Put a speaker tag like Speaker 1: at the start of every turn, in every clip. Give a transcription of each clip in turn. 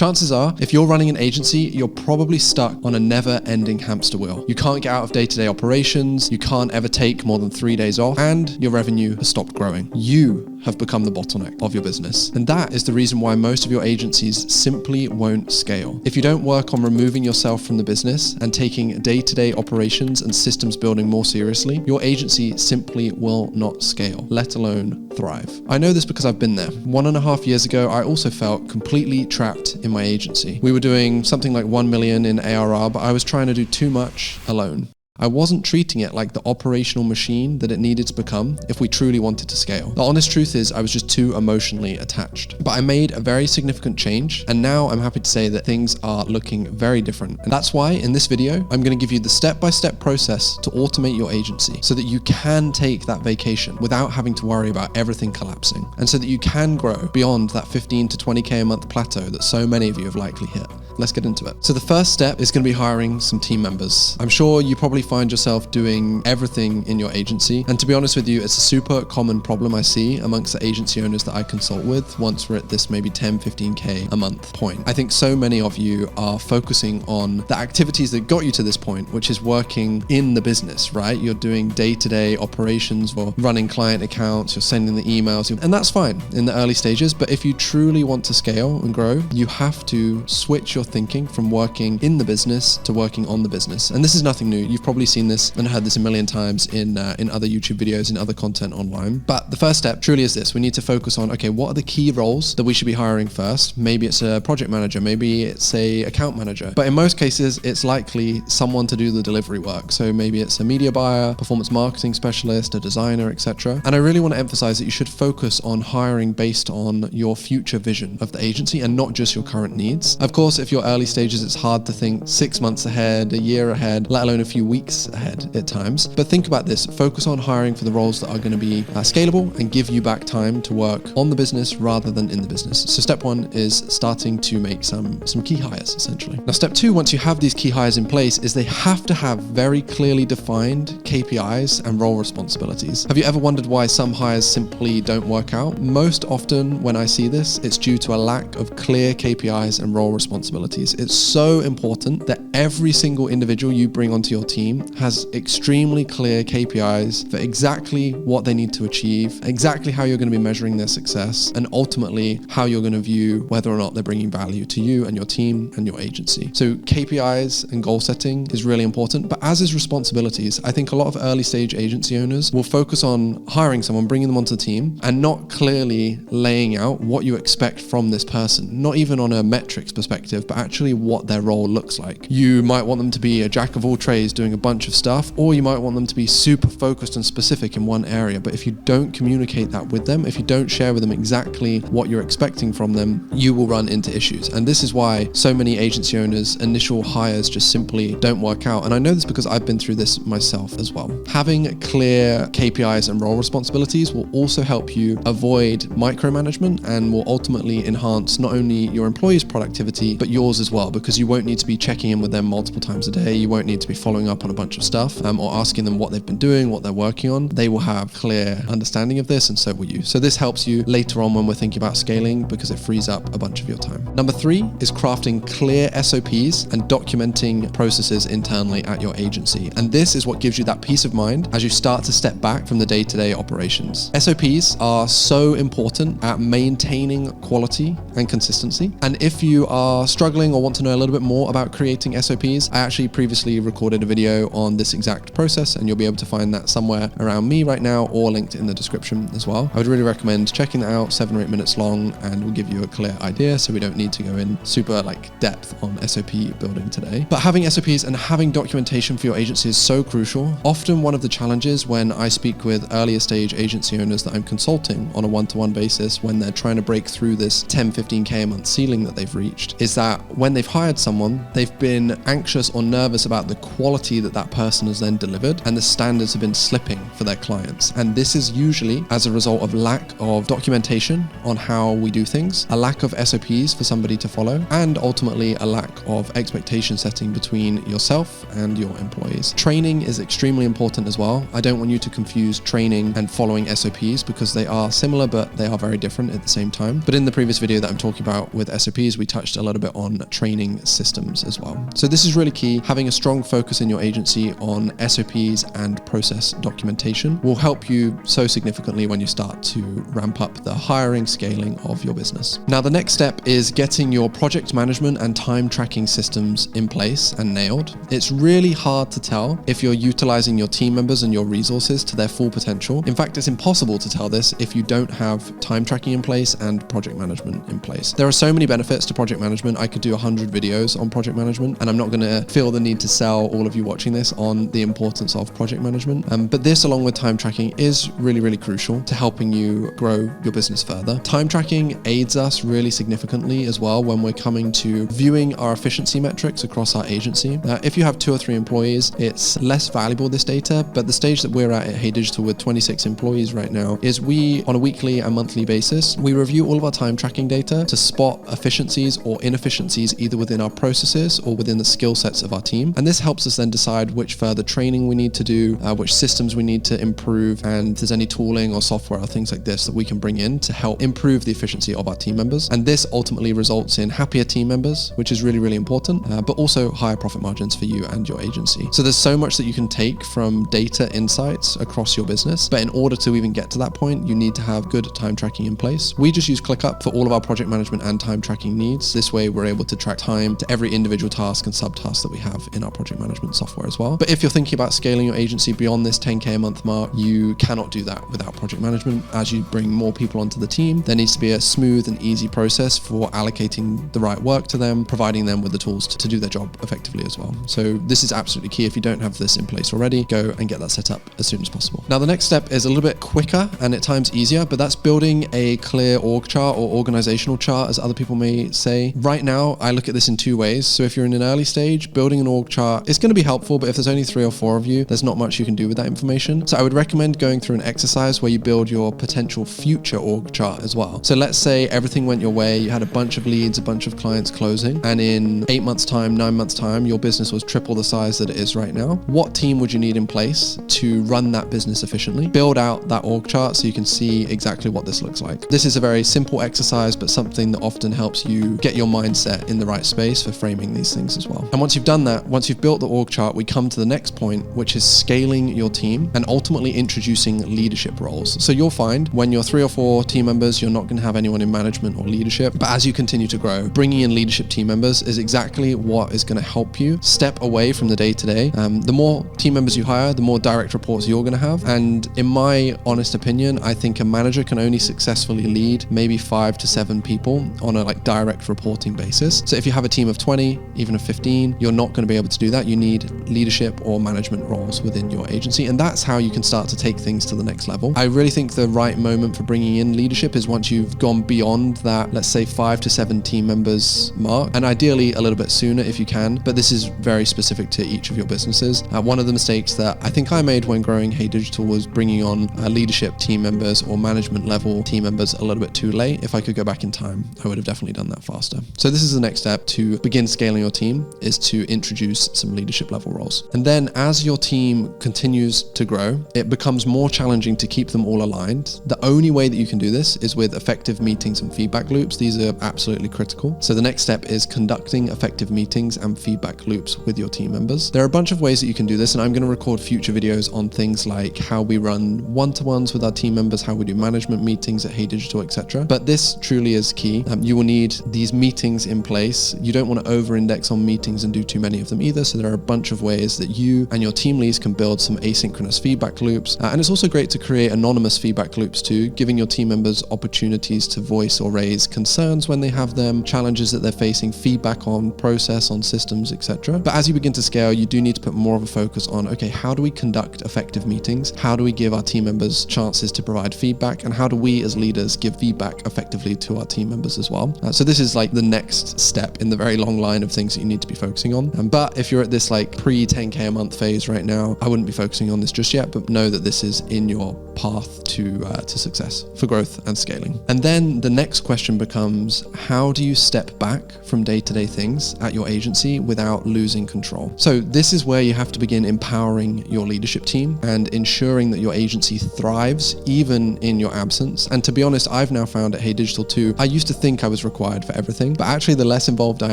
Speaker 1: Chances are, if you're running an agency, you're probably stuck on a never-ending hamster wheel. You can't get out of day-to-day operations, you can't ever take more than 3 days off, and your revenue has stopped growing. You have become the bottleneck of your business. And that is the reason why most of your agencies simply won't scale. If you don't work on removing yourself from the business and taking day-to-day operations and systems building more seriously, your agency simply will not scale, let alone thrive. I know this because I've been there. 1.5 years ago, I also felt completely trapped in my agency. We were doing something like 1 million in ARR, but I was trying to do too much alone. I wasn't treating it like the operational machine that it needed to become if we truly wanted to scale. The honest truth is I was just too emotionally attached. But I made a very significant change, and now I'm happy to say that things are looking very different. And that's why in this video, I'm going to give you the step-by-step process to automate your agency so that you can take that vacation without having to worry about everything collapsing, and so that you can grow beyond that 15 to 20K a month plateau that so many of you have likely hit. Let's get into it. So the first step is going to be hiring some team members. I'm sure you probably find yourself doing everything in your agency. And to be honest with you, it's a super common problem I see amongst the agency owners that I consult with once we're at this maybe 10, 15K a month point. I think so many of you are focusing on the activities that got you to this point, which is working in the business, right? You're doing day-to-day operations or running client accounts, you're sending the emails, and that's fine in the early stages. But if you truly want to scale and grow, you have to switch your thinking from working in the business to working on the business. And this is nothing new. You've probably seen this and heard this a million times in other YouTube videos, in other content online. But the first step truly is this. We need to focus on, okay, what are the key roles that we should be hiring first? Maybe it's a project manager, maybe it's a account manager. But in most cases, it's likely someone to do the delivery work. So maybe it's a media buyer, performance marketing specialist, a designer, etc. And I really want to emphasize that you should focus on hiring based on your future vision of the agency and not just your current needs. Of course, if you're early stages, it's hard to think 6 months ahead, a year ahead, let alone a few weeks ahead at times. But think about this, focus on hiring for the roles that are going to be scalable and give you back time to work on the business rather than in the business. So step one is starting to make some key hires, essentially. Now, step two, once you have these key hires in place, is they have to have very clearly defined KPIs and role responsibilities. Have you ever wondered why some hires simply don't work out? Most often when I see this, it's due to a lack of clear KPIs and role responsibilities. It's so important that every single individual you bring onto your team has extremely clear KPIs for exactly what they need to achieve, exactly how you're going to be measuring their success, and ultimately how you're going to view whether or not they're bringing value to you and your team and your agency. So KPIs and goal setting is really important, but as is responsibilities. I think a lot of early stage agency owners will focus on hiring someone, bringing them onto the team, and not clearly laying out what you expect from this person, not even on a metrics perspective, but actually what their role looks like. You might want them to be a jack of all trades doing a bunch of stuff, or you might want them to be super focused and specific in one area. But if you don't communicate that with them, if you don't share with them exactly what you're expecting from them, you will run into issues. And this is why so many agency owners' initial hires just simply don't work out. And I know this because I've been through this myself as well. Having clear KPIs and role responsibilities will also help you avoid micromanagement and will ultimately enhance not only your employees' productivity, but yours as well, because you won't need to be checking in with them multiple times a day. You won't need to be following up on a bunch of stuff or asking them what they've been doing, what they're working on. They will have clear understanding of this, and so will you. So this helps you later on when we're thinking about scaling because it frees up a bunch of your time. Number three is crafting clear SOPs and documenting processes internally at your agency. And this is what gives you that peace of mind as you start to step back from the day-to-day operations. SOPs are so important at maintaining quality and consistency. And if you are struggling or want to know a little bit more about creating SOPs, I actually previously recorded a video on this exact process, and you'll be able to find that somewhere around me right now or linked in the description as well. I would really recommend checking that out, 7 or 8 minutes long, and will give you a clear idea, so we don't need to go in super depth on SOP building today. But having SOPs and having documentation for your agency is so crucial. Often one of the challenges when I speak with earlier stage agency owners that I'm consulting on a one-to-one basis when they're trying to break through this 10, 15K a month ceiling that they've reached is that that when they've hired someone, they've been anxious or nervous about the quality that that person has then delivered, and the standards have been slipping for their clients. And this is usually as a result of lack of documentation on how we do things, a lack of SOPs for somebody to follow, and ultimately a lack of expectation setting between yourself and your employees. Training is extremely important as well. I don't want you to confuse training and following SOPs, because they are similar, but they are very different at the same time. But in the previous video that I'm talking about with SOPs, we touched a little bit on training systems as well. So this is really key. Having a strong focus in your agency on SOPs and process documentation will help you so significantly when you start to ramp up the hiring, scaling of your business. Now, the next step is getting your project management and time tracking systems in place and nailed. It's really hard to tell if you're utilizing your team members and your resources to their full potential. In fact, it's impossible to tell this if you don't have time tracking in place and project management in place. There are so many benefits to project management. I could do 100 videos on project management, and I'm not going to feel the need to sell all of you watching this on the importance of project management. But this, along with time tracking, is really, really crucial to helping you grow your business further. Time tracking aids us really significantly as well when we're coming to viewing our efficiency metrics across our agency. If you have 2 or 3 employees, it's less valuable, this data, but the stage that we're at Hey Digital with 26 employees right now is we, on a weekly and monthly basis, we review all of our time tracking data to spot efficiencies or inefficiencies either within our processes or within the skill sets of our team. And this helps us then decide which further training we need to do, which systems we need to improve, and if there's any tooling or software or things like this that we can bring in to help improve the efficiency of our team members. And this ultimately results in happier team members, which is really, really important, but also higher profit margins for you and your agency. So there's so much that you can take from data insights across your business, but in order to even get to that point, you need to have good time tracking in place. We just use ClickUp for all of our project management and time tracking needs. This way we're able to track time to every individual task and subtask that we have in our project management software as well. But if you're thinking about scaling your agency beyond this 10K a month mark, you cannot do that without project management. As you bring more people onto the team, there needs to be a smooth and easy process for allocating the right work to them, providing them with the tools to do their job effectively as well. So this is absolutely key. If you don't have this in place already, go and get that set up as soon as possible. Now, the next step is a little bit quicker and at times easier, but that's building a clear org chart or organizational chart, as other people may say. Right now, I look at this in 2 ways. So if you're in an early stage, building an org chart is going to be helpful, but if there's only 3 or 4 of you, there's not much you can do with that information. So I would recommend going through an exercise where you build your potential future org chart as well. So let's say everything went your way, you had a bunch of leads, a bunch of clients closing, and in 8 months time, 9 months time, your business was triple the size that it is right now. What team would you need in place to run that business efficiently? Build out that org chart so you can see exactly what this looks like. This is a very simple exercise, but something that often helps you get your mindset in the right space for framing these things as well. And once you've done that, once you've built the org chart, we come to the next point, which is scaling your team and ultimately introducing leadership roles. So you'll find when you're 3 or 4 team members, you're not going to have anyone in management or leadership. But as you continue to grow, bringing in leadership team members is exactly what is going to help you step away from the day-to-day. The more team members you hire, the more direct reports you're going to have. And in my honest opinion, I think a manager can only successfully lead maybe 5 to 7 people on a direct reporting basis. So if you have a team of 20, even of 15, you're not going to be able to do that. You need leadership or management roles within your agency. And that's how you can start to take things to the next level. I really think the right moment for bringing in leadership is once you've gone beyond that, let's say 5 to 7 team members mark, and ideally a little bit sooner if you can, but this is very specific to each of your businesses. One of the mistakes that I think I made when growing Hey Digital was bringing on leadership team members or management level team members a little bit too late. If I could go back in time, I would have definitely done that faster. So this is the next step to begin scaling your team, is to introduce some leadership level roles. And then as your team continues to grow, it becomes more challenging to keep them all aligned. The only way that you can do this is with effective meetings and feedback loops. These are absolutely critical. So the next step is conducting effective meetings and feedback loops with your team members. There are a bunch of ways that you can do this, and I'm going to record future videos on things like how we run one-to-ones with our team members, how we do management meetings at Hey Digital, etc. But this truly is key. You will need these meetings in place. You don't want to over-index on meetings and do too many of them either. So there are a bunch of ways that you and your team leads can build some asynchronous feedback loops. And it's also great to create anonymous feedback loops too, giving your team members opportunities to voice or raise concerns when they have them, challenges that they're facing, feedback on process, on systems, etc. But as you begin to scale, you do need to put more of a focus on, okay, how do we conduct effective meetings? How do we give our team members chances to provide feedback? And how do we as leaders give feedback effectively to our team members as well? So this is like the next next step in the very long line of things that you need to be focusing on. But if you're at this like pre 10K a month phase right now, I wouldn't be focusing on this just yet, but know that this is in your path to success for growth and scaling. And then the next question becomes, how do you step back from day-to-day things at your agency without losing control? So this is where you have to begin empowering your leadership team and ensuring that your agency thrives even in your absence. And to be honest, I've now found at Hey Digital too, I used to think I was required for everything, but actually the less involved I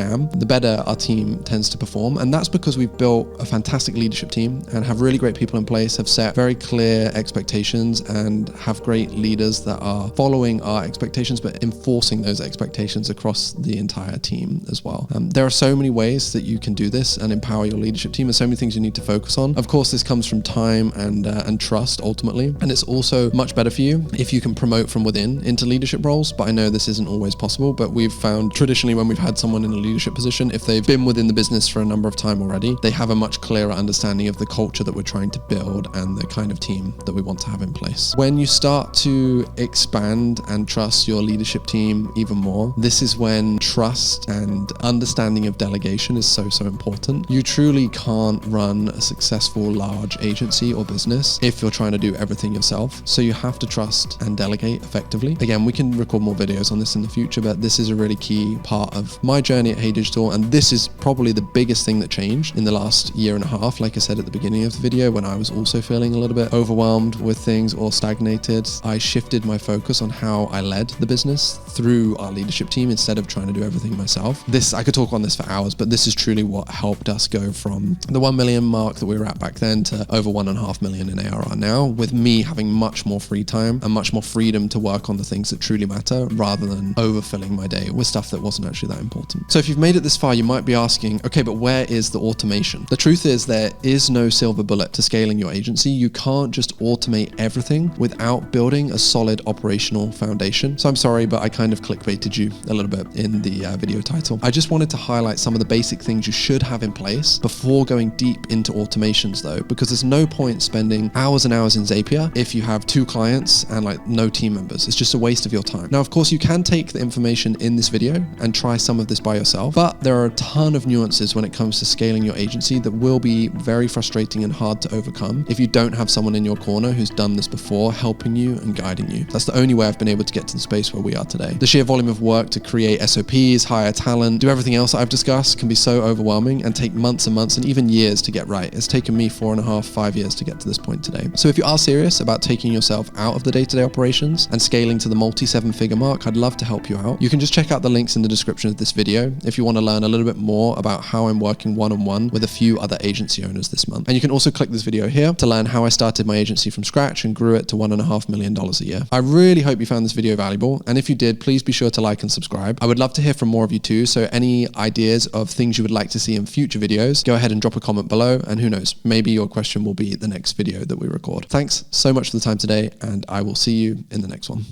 Speaker 1: am, the better our team tends to perform. And that's because we've built a fantastic leadership team and have really great people in place, have set very clear expectations and have great leaders that are following our expectations, but enforcing those expectations across the entire team as well. There are so many ways that you can do this and empower your leadership team. There's so many things you need to focus on. Of course, this comes from time and trust ultimately. And it's also much better for you if you can promote from within into leadership roles. But I know this isn't always possible, but we've found traditionally when we've had someone in a leadership position, if they've been within the business for a number of time already, they have a much clearer understanding of the culture that we're trying to build and the kind of team that we want to have in place. When you start to expand and trust your leadership team even more, this is when trust and understanding of delegation is so important. You truly can't run a successful large agency or business if you're trying to do everything yourself. So you have to trust and delegate effectively. Again, we can record more videos on this in the future, but this is a really key part of my journey at Hey Digital. And this is probably the biggest thing that changed in the last year and a half. Like I said at the beginning of the video, when I was also feeling a little bit overwhelmed with things or stagnated, I shifted my focus on how I led the business through our leadership team instead of trying to do everything myself. I could talk on this for hours, but this is truly what helped us go from the 1 million mark that we were at back then to over 1.5 million in ARR now, with me having much more free time and much more freedom to work on the things that truly matter rather than overfilling my day with stuff that wasn't actually that important. So if you've made it this far, you might be asking, okay, but where is the automation? The truth is there is no silver bullet to scaling your agency. You can't just automate everything without building a solid operational foundation. So I'm sorry, but I kind of clickbaited you a little bit in the video title. I just wanted to highlight some of the basic things you should have in place before going deep into automations though, because there's no point spending hours and hours in Zapier if you have 2 clients and like no team members. It's just a waste of your time. Now, of course, you can take the information in this video and try some of this by yourself, but there are a ton of nuances when it comes to scaling your agency that will be very frustrating and hard to overcome if you don't have someone in your corner who's done this before helping you and guiding you. That's the only way I've been able to get to the space where we are today. The sheer volume of work to create SOPs, hire talent, do everything else I've discussed can be so overwhelming and take months and months and even years to get right. It's taken me 4.5, 5 years to get to this point today. So if you are serious about taking yourself out of the day-to-day operations and scaling to the multi-7-figure mark, I'd love to help you out. You can just check out the links in the description of this video if you want to learn a little bit more about how I'm working one-on-one with a few other agency owners this month. And you can also click this video here to learn how I started my agency from scratch and grew it to $1.5 million a year. I really hope you found this video valuable. And if you did, please be sure to like and subscribe. I would love to hear from more of you too. So any ideas of things you would like to see in future videos, go ahead and drop a comment below. And who knows, maybe your question will be the next video that we record. Thanks so much for the time today, and I will see you in the next one.